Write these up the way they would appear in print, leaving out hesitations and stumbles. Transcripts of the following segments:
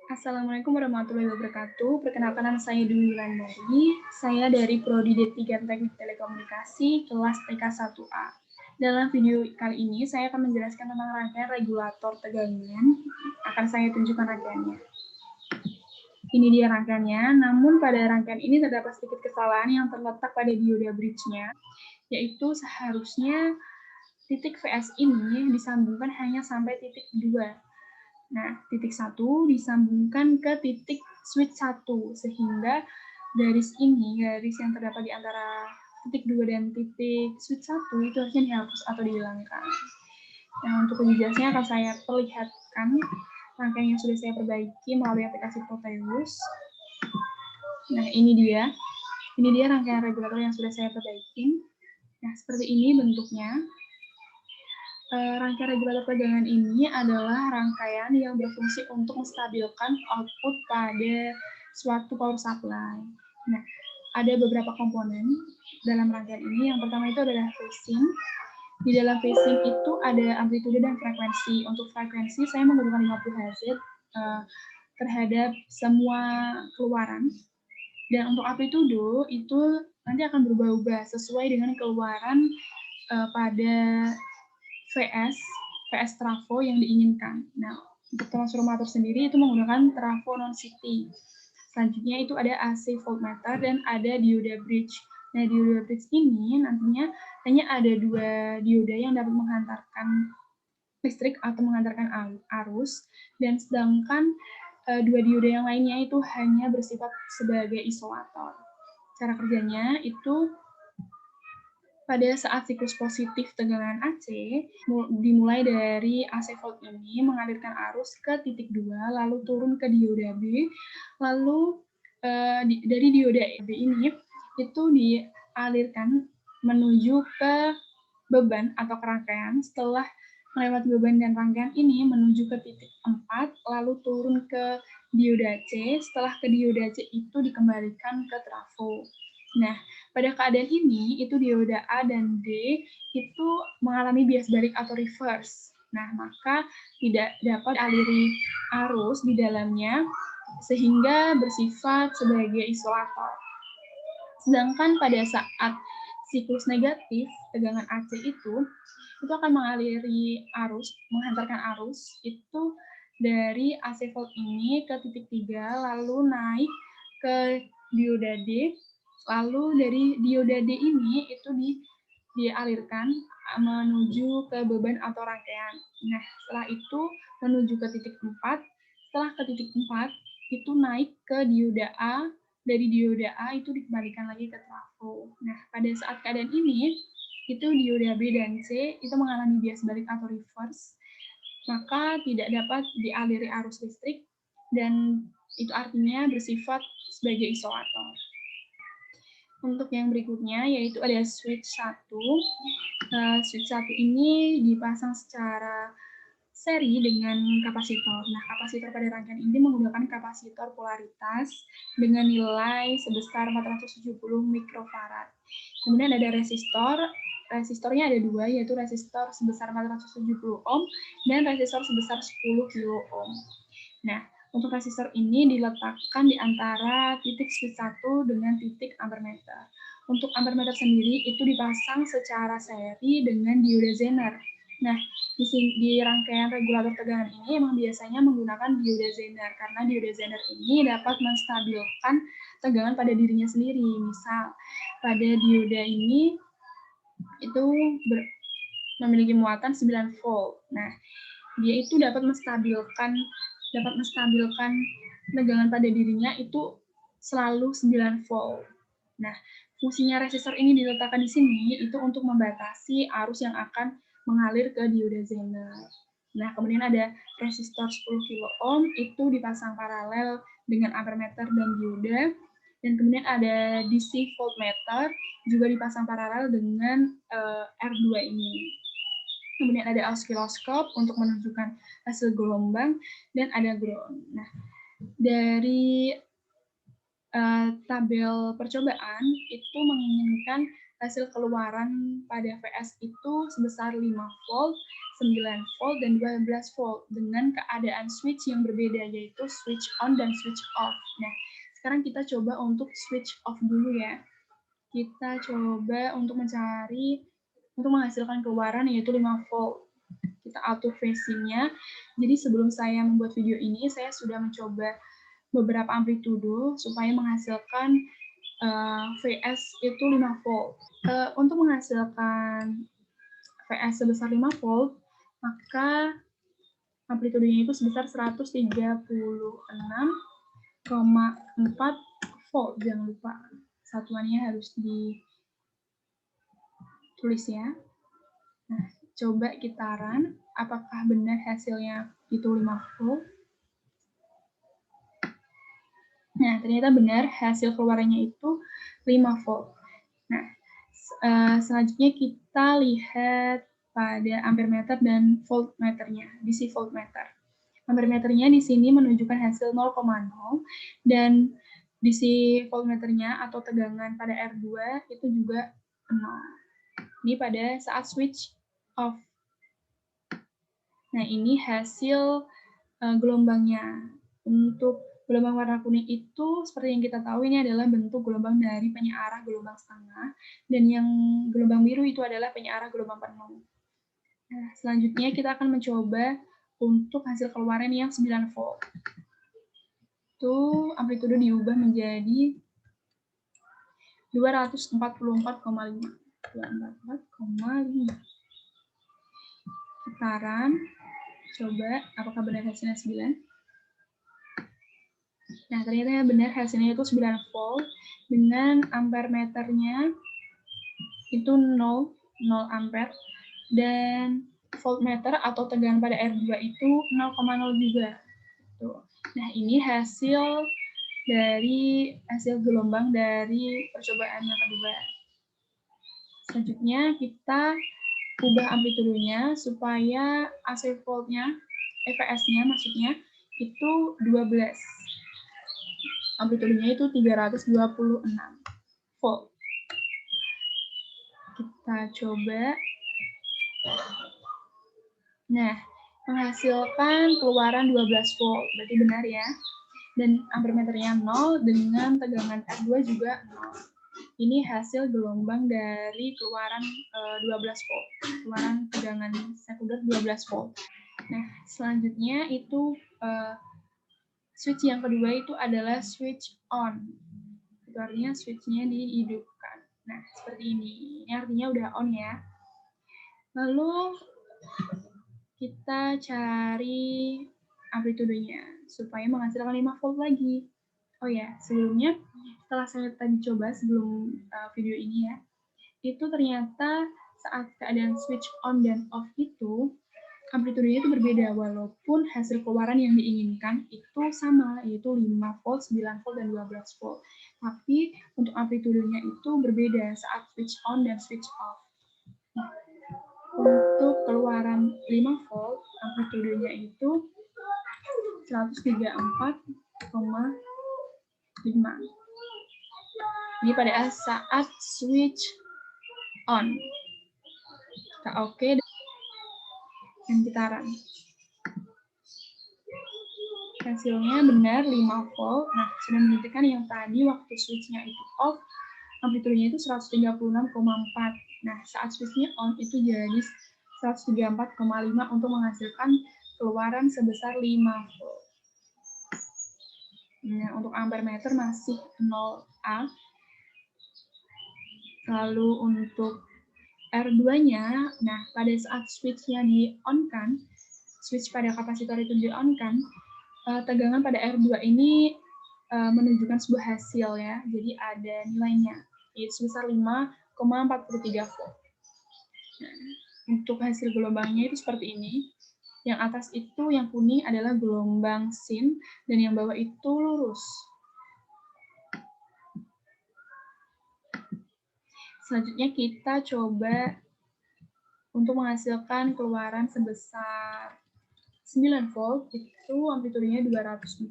Assalamualaikum warahmatullahi wabarakatuh. Perkenalkan nama saya Dwi Wulandari. Saya dari Prodi D3 Teknik Telekomunikasi kelas TK1A. Dalam video kali ini saya akan menjelaskan tentang rangkaian regulator tegangan. Akan saya tunjukkan rangkaiannya. Ini dia rangkaiannya, namun pada rangkaian ini terdapat sedikit kesalahan yang terletak pada dioda bridge-nya, yaitu seharusnya titik VS ini disambungkan hanya sampai titik 2. Nah, titik 1 disambungkan ke titik switch 1, sehingga garis ini, garis yang terdapat di antara titik 2 dan titik switch 1 itu harusnya dihapus atau dihilangkan. Nah, untuk lebih jelasnya akan saya perlihatkan rangkaian yang sudah saya perbaiki melalui aplikasi Proteus. Nah, ini dia. Ini dia rangkaian regulator yang sudah saya perbaiki. Nah, seperti ini bentuknya. Rangkaian regulator tegangan ini adalah rangkaian yang berfungsi untuk menstabilkan output pada suatu power supply. Nah, ada beberapa komponen dalam rangkaian ini. Yang pertama itu adalah phasing. Di dalam phasing itu ada amplitude dan frekuensi. Untuk frekuensi saya menggunakan 50 Hz terhadap semua keluaran. Dan untuk amplitude itu nanti akan berubah-ubah sesuai dengan keluaran pada VS trafo yang diinginkan. Nah, untuk transformator sendiri itu menggunakan trafo non-city. Selanjutnya itu ada AC voltmeter dan ada dioda bridge. Nah, dioda bridge ini nantinya hanya ada 2 dioda yang dapat menghantarkan listrik atau menghantarkan arus, dan sedangkan 2 dioda yang lainnya itu hanya bersifat sebagai isolator. Cara kerjanya itu pada saat siklus positif tegangan AC, dimulai dari AC volt ini mengalirkan arus ke titik 2, lalu turun ke dioda B, lalu dari dioda B ini itu dialirkan menuju ke beban atau kerangkaian. Setelah melewati beban dan rangkaian ini menuju ke titik 4, lalu turun ke dioda C. Setelah ke dioda C itu dikembalikan ke trafo. Nah, pada keadaan ini, itu dioda A dan D itu mengalami bias balik atau reverse. Nah, maka tidak dapat aliri arus di dalamnya, sehingga bersifat sebagai isolator. Sedangkan pada saat siklus negatif, tegangan AC itu akan mengaliri arus, menghantarkan arus, itu dari AC volt ini ke titik 3, lalu naik ke dioda D, lalu dari dioda D ini itu dialirkan menuju ke beban atau rangkaian. Nah, setelah itu menuju ke titik 4. Setelah ke titik 4, itu naik ke dioda A. Dari dioda A itu dikembalikan lagi ke trafo. Nah, pada saat keadaan ini, itu dioda B dan C itu mengalami bias balik atau reverse, maka tidak dapat dialiri arus listrik, dan itu artinya bersifat sebagai isolator. Untuk yang berikutnya yaitu ada switch 1. Switch 1 ini dipasang secara seri dengan kapasitor. Nah, kapasitor pada rangkaian ini menggunakan kapasitor polaritas dengan nilai sebesar 470 mikrofarad. Kemudian ada resistor. Resistornya ada 2, yaitu resistor sebesar 470 ohm dan resistor sebesar 10 kilo ohm. Nah, untuk resistor ini diletakkan di antara titik switch 1 dengan titik ampermeter. Untuk ampermeter sendiri itu dipasang secara seri dengan dioda Zener. Nah, di rangkaian regulator tegangan ini emang biasanya menggunakan dioda Zener, karena dioda Zener ini dapat menstabilkan tegangan pada dirinya sendiri. Misal, pada dioda ini itu memiliki muatan 9 volt. Nah, dia itu dapat menstabilkan tegangan pada dirinya itu selalu 9 volt. Nah, fungsinya resistor ini diletakkan di sini itu untuk membatasi arus yang akan mengalir ke dioda Zener. Nah, kemudian ada resistor 10 kilo ohm itu dipasang paralel dengan ampermeter dan dioda. Dan kemudian ada DC voltmeter juga dipasang paralel dengan R2 ini. Kemudian ada oscilloscope untuk menunjukkan hasil gelombang, dan ada ground. Nah, dari tabel percobaan itu menginginkan hasil keluaran pada VS itu sebesar 5 volt, 9 volt, dan 12 volt dengan keadaan switch yang berbeda, yaitu switch on dan switch off. Nah, sekarang kita coba untuk switch off dulu ya. Kita coba untuk menghasilkan keluaran yaitu 5 volt. Kita atur phasing-nya. Jadi sebelum saya membuat video ini, saya sudah mencoba beberapa amplitudo supaya menghasilkan VS itu 5 volt. Untuk menghasilkan VS sebesar 5 volt, maka amplitudenya itu sebesar 136,4 volt. Jangan lupa, satuannya harus ditulis ya. Nah, coba kita run, apakah benar hasilnya itu 5 volt? Nah, ternyata benar hasil keluarannya itu 5 volt. Nah, selanjutnya kita lihat pada ampermeter dan voltmeternya, DC voltmeter. Ampermeternya di sini menunjukkan hasil 0,0 dan DC voltmeternya atau tegangan pada R2 itu juga 0. Ini pada saat switch off. Nah, ini hasil gelombangnya. Untuk gelombang warna kuning itu, seperti yang kita tahu, ini adalah bentuk gelombang dari penyearah gelombang setengah, dan yang gelombang biru itu adalah penyearah gelombang penuh. Nah, selanjutnya kita akan mencoba untuk hasil keluaran yang 9 volt. Itu amplitudo diubah menjadi 244,5. 244,5. Kita run, coba apakah benar hasilnya 9. Nah, ternyata benar hasilnya itu 9 volt dengan ampermeternya itu 0 ampere dan voltmeter atau tegangan pada R2 itu 0,0 juga. Tuh. Nah, ini hasil gelombang dari percobaan yang kedua. Selanjutnya kita ubah amplitudenya supaya AC voltnya, EVS-nya maksudnya itu 12. Amplitudenya itu 326 volt. Kita coba. Nah, menghasilkan keluaran 12 volt. Berarti benar ya. Dan ampermeternya 0 dengan tegangan R2 juga 0. Ini hasil gelombang dari keluaran 12 volt. Keluaran tegangan sekunder 12 volt. Nah, selanjutnya itu switch yang kedua itu adalah switch on. Itu artinya switch-nya dihidupkan. Nah, seperti ini. Ini artinya udah on ya. Lalu kita cari amplitudenya supaya menghasilkan 5 volt lagi. Oh ya, sebelumnya setelah saya tadi coba sebelum video ini ya, itu ternyata saat keadaan switch on dan off itu amplitudenya itu berbeda, walaupun hasil keluaran yang diinginkan itu sama, yaitu 5 volt, 9 volt, dan 12 volt. Tapi untuk amplitudenya itu berbeda saat switch on dan switch off. Nah, untuk keluaran 5 volt, amplitudenya itu 134,5. Ini pada saat switch on. Kita oke. Dan kita run. Hasilnya benar 5 volt. Nah, sudah menunjukkan yang tadi waktu switch-nya itu off, amplitudenya itu 136,4. Nah, saat switch-nya on itu jadi 134,5 untuk menghasilkan keluaran sebesar 5 volt. Nah, untuk ampermeter masih 0A. Lalu untuk R2-nya, nah pada saat switch-nya di-on-kan, switch pada kapasitor itu di-on-kan, tegangan pada R2 ini menunjukkan sebuah hasil ya. Jadi ada nilainya, yaitu sebesar 5,43 volt. Nah, untuk hasil gelombangnya itu seperti ini. Yang atas itu yang kuning adalah gelombang sin, dan yang bawah itu lurus. Selanjutnya kita coba untuk menghasilkan keluaran sebesar 9 volt, itu amplitudenya 242,2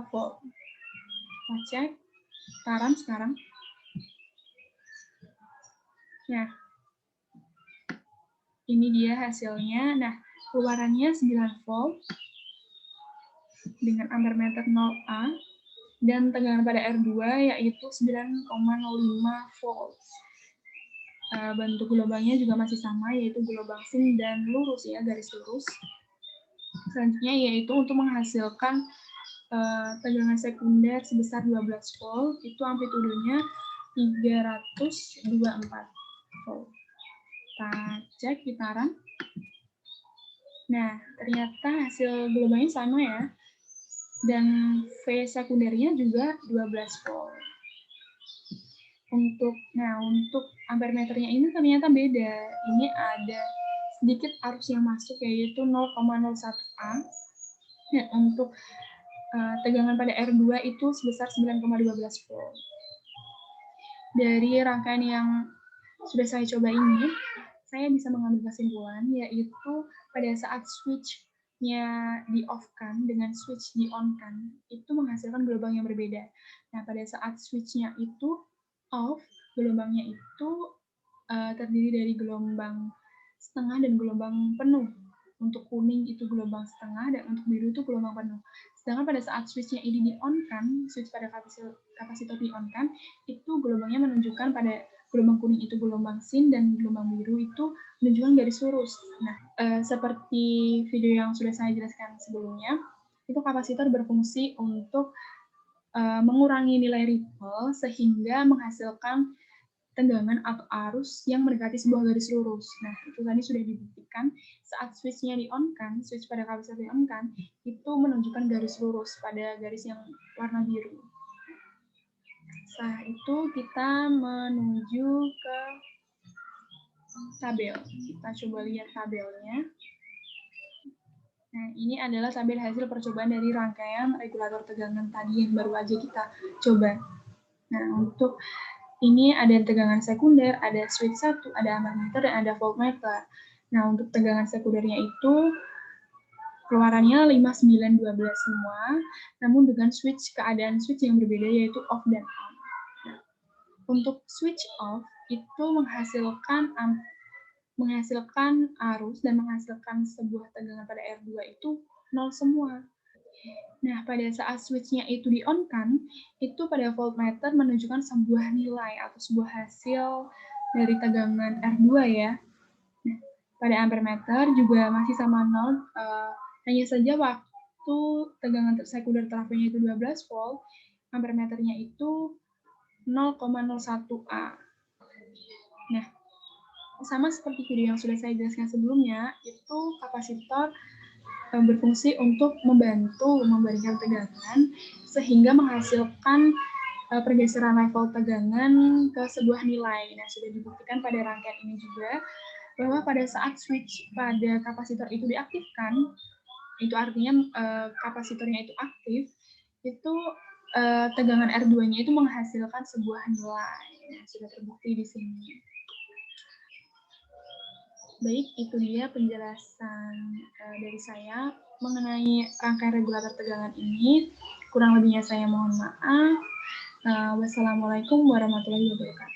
volt. Kita cek, sekarang. Nah, ini dia hasilnya. Nah, keluarannya 9 volt dengan ampere meter 0A dan tegangan pada R2 yaitu 9,05 volt. Bentuk gelombangnya juga masih sama, yaitu gelombang sin dan lurus ya, garis lurus. Selanjutnya yaitu untuk menghasilkan tegangan sekunder sebesar 12 volt, itu amplitudenya 324 volt. Kita cek gitaran. Nah, ternyata hasil gelombangnya sama ya. Dan V sekundernya juga 12 volt. Untuk ampere meternya ini ternyata beda. Ini ada sedikit arus yang masuk yaitu 0,01A. Nah, untuk tegangan pada R2 itu sebesar 9,12 volt. Dari rangkaian yang sudah saya coba ini, saya bisa mengambil kesimpulan yaitu pada saat switch-nya di-off-kan dengan switch di-on-kan, itu menghasilkan gelombang yang berbeda. Nah, pada saat switch-nya itu off, gelombangnya itu terdiri dari gelombang setengah dan gelombang penuh. Untuk kuning itu gelombang setengah dan untuk biru itu gelombang penuh. Sedangkan pada saat switch-nya ini di-on-kan, switch pada kapasitor di-on-kan, itu gelombangnya menunjukkan pada gelombang kuning itu gelombang sin dan gelombang biru itu menunjukkan garis lurus. Nah, seperti video yang sudah saya jelaskan sebelumnya, itu kapasitor berfungsi untuk mengurangi nilai ripple sehingga menghasilkan tegangan atau arus yang mendekati sebuah garis lurus. Nah, itu tadi sudah dibuktikan saat switch-nya di-on-kan, switch pada kapasitor di-on-kan, itu menunjukkan garis lurus pada garis yang warna biru. Setelah itu kita menuju ke tabel. Kita coba lihat tabelnya. Nah, ini adalah tabel hasil percobaan dari rangkaian regulator tegangan tadi yang baru aja kita coba. Nah, untuk ini ada tegangan sekunder, ada switch 1, ada ammeter, dan ada voltmeter. Nah, untuk tegangan sekundernya itu keluarannya 5912 semua, namun dengan keadaan switch yang berbeda yaitu off dan on. Nah, untuk switch off itu menghasilkan arus dan menghasilkan sebuah tegangan pada R2 itu 0 semua. Nah, pada saat switch-nya itu di-on-kan, itu pada voltmeter menunjukkan sebuah nilai atau sebuah hasil dari tegangan R2 ya. Nah, pada ampere meter juga masih sama 0, hanya saja waktu tegangan sekunder trafonya itu 12 volt, ampere meternya itu 0,01A. Nah, sama seperti video yang sudah saya jelaskan sebelumnya, itu kapasitor berfungsi untuk membantu memberikan tegangan sehingga menghasilkan pergeseran level tegangan ke sebuah nilai. Nah, sudah dibuktikan pada rangkaian ini juga bahwa pada saat switch pada kapasitor itu diaktifkan, itu artinya kapasitornya itu aktif, itu tegangan R2-nya itu menghasilkan sebuah nilai. Nah, sudah terbukti di sini. Baik, itu dia penjelasan dari saya mengenai rangkaian regulator tegangan ini. Kurang lebihnya saya mohon maaf. Wassalamualaikum warahmatullahi wabarakatuh.